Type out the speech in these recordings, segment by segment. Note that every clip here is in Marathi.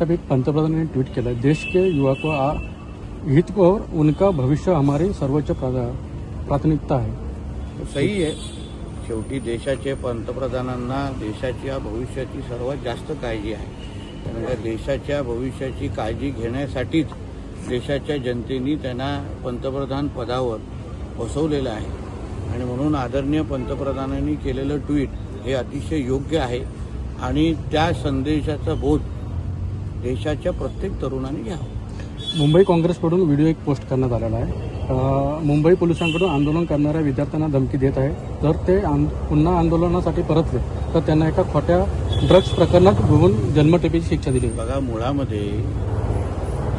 साहब, एक पंतप्रधान ने ट्वीट किया, देश के युवा को हित और उनका भविष्य हमारी सर्वोच्च प्राथमिकता है. सही आहे. शेवटी देशाचे पंतप्रधानांना देशाच्या भविष्याची सर्वात जास्त काळजी आहे. कारण का देशाच्या भविष्याची काळजी घेण्यासाठीच देशाच्या जनतेने त्यांना पंतप्रधान पदावर बसवलेलं आहे. आणि म्हणून आदरणीय पंतप्रधानांनी केलेलं ट्विट हे अतिशय योग्य आहे आणि त्या संदेशाचा बोध देशाच्या प्रत्येक तरुणाने घ्यावा. मुंबई काँग्रेसकडून व्हिडिओ एक पोस्ट करण्यात आलेला आहे. मुंबई पोलिसांकडून आंदोलन करणाऱ्या विद्यार्थ्यांना धमकी देत आहे. जर ते पुन्हा आंदोलनासाठी परतले तर त्यांना एका खोट्या ड्रग्ज प्रकरणात घेऊन जन्मठेपेची शिक्षा दिली. बघा, मुळामध्ये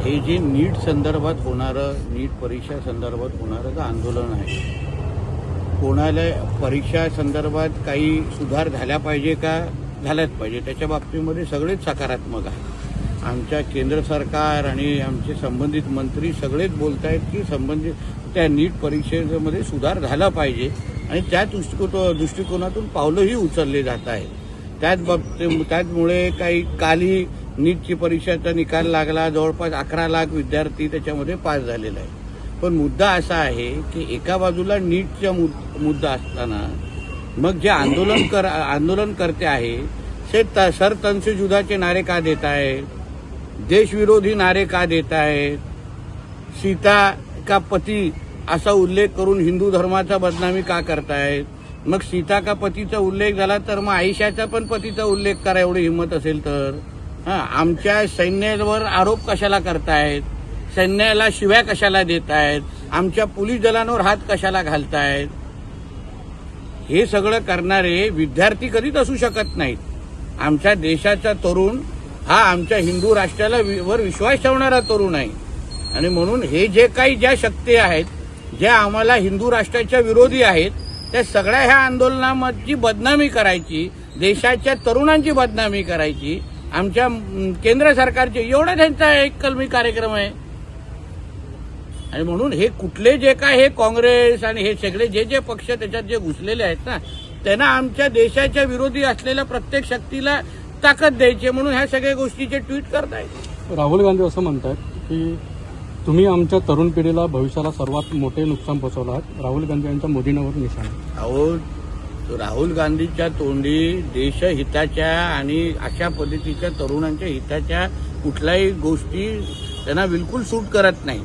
हे जे नीट संदर्भात होणारं, नीट परीक्षा संदर्भात होणारं आंदोलन आहे, कोणाला परीक्षा संदर्भात काही सुधार झाल्या पाहिजे का, झाल्याच पाहिजे, त्याच्या बाबतीमध्ये सगळेच सकारात्मक आहे. आमच्या केंद्र सरकार आणि आमचे संबंधित मंत्री सगळेच बोलत आहेत की संबंधित त्या नीट परीक्षेमध्ये सुधार झाला पाहिजे आणि त्या दृष्टिकोनातून पावलंही उचलले जात आहेत. त्याचमुळे काही कालही नीटची परीक्षेचा निकाल लागला. जवळपास 11 लाख विद्यार्थी त्याच्यामध्ये पास झालेला आहे. पण मुद्दा असा आहे की एका बाजूला नीटचा मुद्दा असताना मग जे आंदोलनकर्ते आहे ते सर तन से जुदाचे नारे का देत आहेत, देशविरोधी नारे का देत आहेत, सीता का पती असा उल्लेख करून हिंदू धर्माचा बदनामी का करतायत. मग सीता का पतीचा उल्लेख झाला तर मग आयशाचा पण पतीचा उल्लेख करा एवढी हिंमत असेल तर. आमच्या सैन्यावर आरोप कशाला करतायत, सैन्याला शिव्या कशाला देत आहेत, आमच्या पोलीस दलांवर हात कशाला घालतायत. हे सगळं करणारे विद्यार्थी कधीच असू शकत नाहीत. आमच्या देशाचा तरुण हा आमच्या हिंदू राष्ट्राला वर विश्वास ठेवणारा तरुण आहे आणि म्हणून हे जे काही ज्या शक्ती आहेत, ज्या आम्हाला हिंदू राष्ट्राच्या विरोधी आहेत, त्या सगळ्या ह्या आंदोलनाची बदनामी करायची, देशाच्या तरुणांची बदनामी करायची, आमच्या केंद्र सरकारचे एवढा त्यांचा एक कलमी कार्यक्रम आहे. आणि म्हणून हे कुठले जे काय हे काँग्रेस आणि हे सगळे जे पक्ष त्याच्यात जे घुसलेले आहेत ना, त्यांना आमच्या देशाच्या विरोधी असलेल्या प्रत्येक शक्तीला ताकद द्यायची म्हणून ह्या सगळ्या गोष्टीचे ट्विट करतायत. राहुल गांधी असं म्हणतात की तुम्ही आमच्या तरुण पिढीला भविष्याला सर्वात मोठे नुकसान पोहोचवलं आहात. राहुल गांधी यांच्या मोदींवर निशाणा. अहो, राहुल गांधीच्या तोंडी देशहिताच्या आणि अशा पद्धतीच्या तरुणांच्या हिताच्या कुठल्याही गोष्टी त्यांना बिलकुल सूट करत नाही.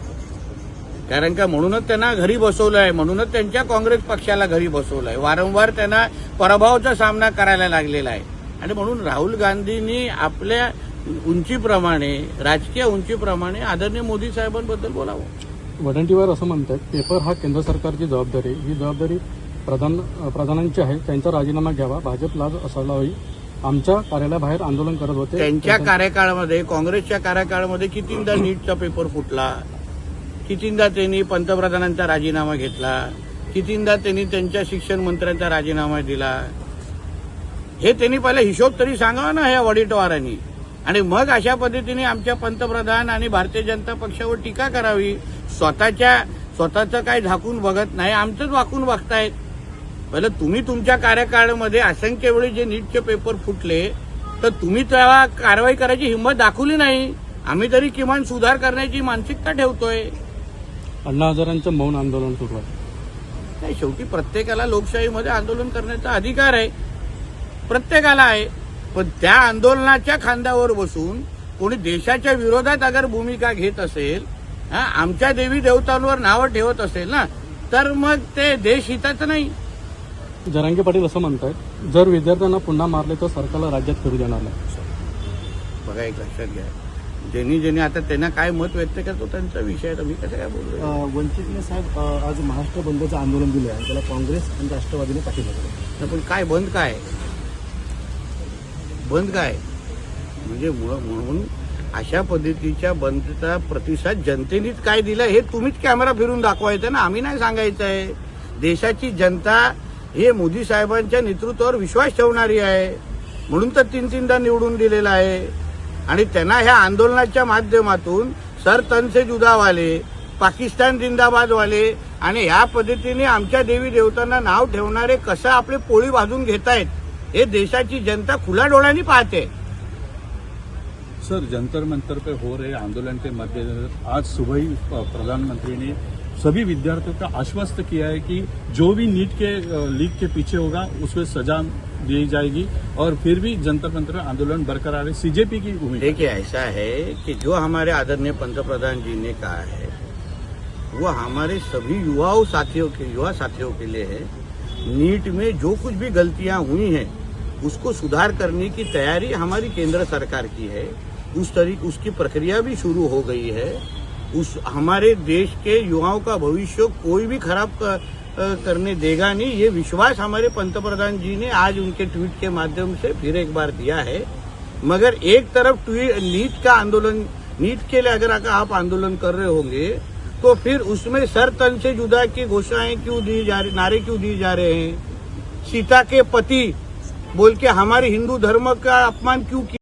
कारण का म्हणूनच त्यांना घरी बसवलं आहे, म्हणूनच त्यांच्या काँग्रेस पक्षाला घरी बसवलं आहे. वारंवार त्यांना पराभवाचा सामना करायला लागलेला आहे. आणि म्हणून राहुल गांधींनी आपल्या उंचीप्रमाणे, राजकीय उंचीप्रमाणे आदरणीय मोदी साहेबांबद्दल बोलावं. वडंटीवार असं म्हणतात पेपर हा केंद्र सरकारची जबाबदारी, ही जबाबदारी प्रधानांची आहे. त्यांचा राजीनामा घ्यावा, भाजप लाज असायला हवी. आमच्या कार्यालयाबाहेर आंदोलन करत होते. त्यांच्या कार्यकाळामध्ये, काँग्रेसच्या कार्यकाळामध्ये कितींदा नीटचा पेपर फुटला, कितींदा त्यांनी पंतप्रधानांचा राजीनामा घेतला, कितींदा त्यांनी त्यांच्या शिक्षण मंत्र्यांचा राजीनामा दिला. हे त्यांनी पहिला हिशोब तरी सांगावा ना ह्या वडीटवारांनी. आणि मग अशा पद्धतीने आमच्या पंतप्रधान आणि भारतीय जनता पक्षावर टीका करावी. स्वतःचं काय झाकून बघत नाही, आमचंच वाकून बघतायत. पहिलं तुम्ही तुमच्या कार्यकाळामध्ये असंख्य वेळी जे नीटचे पेपर फुटले तर तुम्ही तेव्हा कारवाई करायची हिंमत दाखवली नाही. आम्ही तरी किमान सुधार करण्याची मानसिकता ठेवतोय. अण्णा हजारांचं मौन आंदोलन सुरू आहे. नाही, शेवटी प्रत्येकाला लोकशाहीमध्ये आंदोलन करण्याचा अधिकार आहे, प्रत्येकाला आहे. पण त्या आंदोलनाच्या खांद्यावर बसून कोणी देशाच्या विरोधात अगर भूमिका घेत असेल, आमच्या देवी देवतांवर नावं ठेवत असेल ना, तर मग ते देशहिताचं नाही. जरांगे पाटील असं म्हणतात जर विद्यार्थ्यांना पुन्हा मारले तर सरकारला राज्यात फिरू देणार नाही. बघा, एक लक्षात घ्या, ज्यांनी आता त्यांना काय मत व्यक्त करतो त्यांचा विषय आहे. मी कसं काय बोलतो. वंचितने साहेब आज महाराष्ट्र बंदचं आंदोलन दिलं आहे, त्याला काँग्रेस आणि राष्ट्रवादीने पाठिंबा दिला. पण काय बंद काय म्हणजे म्हणून अशा पद्धतीच्या बंदचा प्रतिसाद जनतेनेच काय दिला हे तुम्हीच कॅमेरा फिरून दाखवायचं ना, आम्ही नाही सांगायचं आहे. देशाची जनता हे मोदी साहेबांच्या नेतृत्वावर विश्वास ठेवणारी आहे म्हणून तर 3-3दा निवडून दिलेला आहे. आणि त्यांना ह्या आंदोलनाच्या माध्यमातून सर तन से जुदावाले, पाकिस्तान जिंदाबादवाले आणि ह्या पद्धतीने आमच्या देवी देवतांना नाव ठेवणारे कसं आपले पोळी भाजून घेतायत हे देशाची जनता खुल्या डोळ्यांनी पाहते. सर, जंतर मंतर पे हो रहे आंदोलन के मद्देनजर आज सुबह ही प्रधानमंत्री ने सभी विद्यार्थियों का आश्वस्त किया है कि जो भी नीट के लीक के पीछे होगा उसमें सजा दी जाएगी और फिर भी जंतर मंतर आंदोलन बरकरार है। सीजेपी की उम्मीद। देखिए, ऐसा है कि जो हमारे आदरणीय पंतप्रधान जी ने कहा है वो हमारे सभी युवा साथियों के लिए है। नीट में जो कुछ भी गलतियां हुई हैं उसको सुधार करने की तैयारी हमारी केंद्र सरकार की है। उसकी प्रक्रिया भी शुरू हो गई है। हमारे देश के युवाओं का भविष्य कोई भी खराब करने देगा नहीं, ये विश्वास हमारे पंतप्रधान जी ने आज उनके ट्वीट के माध्यम से फिर एक बार दिया है। मगर एक तरफ नीट के लिए अगर आप आंदोलन कर रहे होंगे तो फिर उसमें सर तन से जुदा की घोषणाएं नारे क्यों दिए जा रहे हैं? सीता के पति बोल के हमारे हिंदू धर्म का अपमान क्यों किया?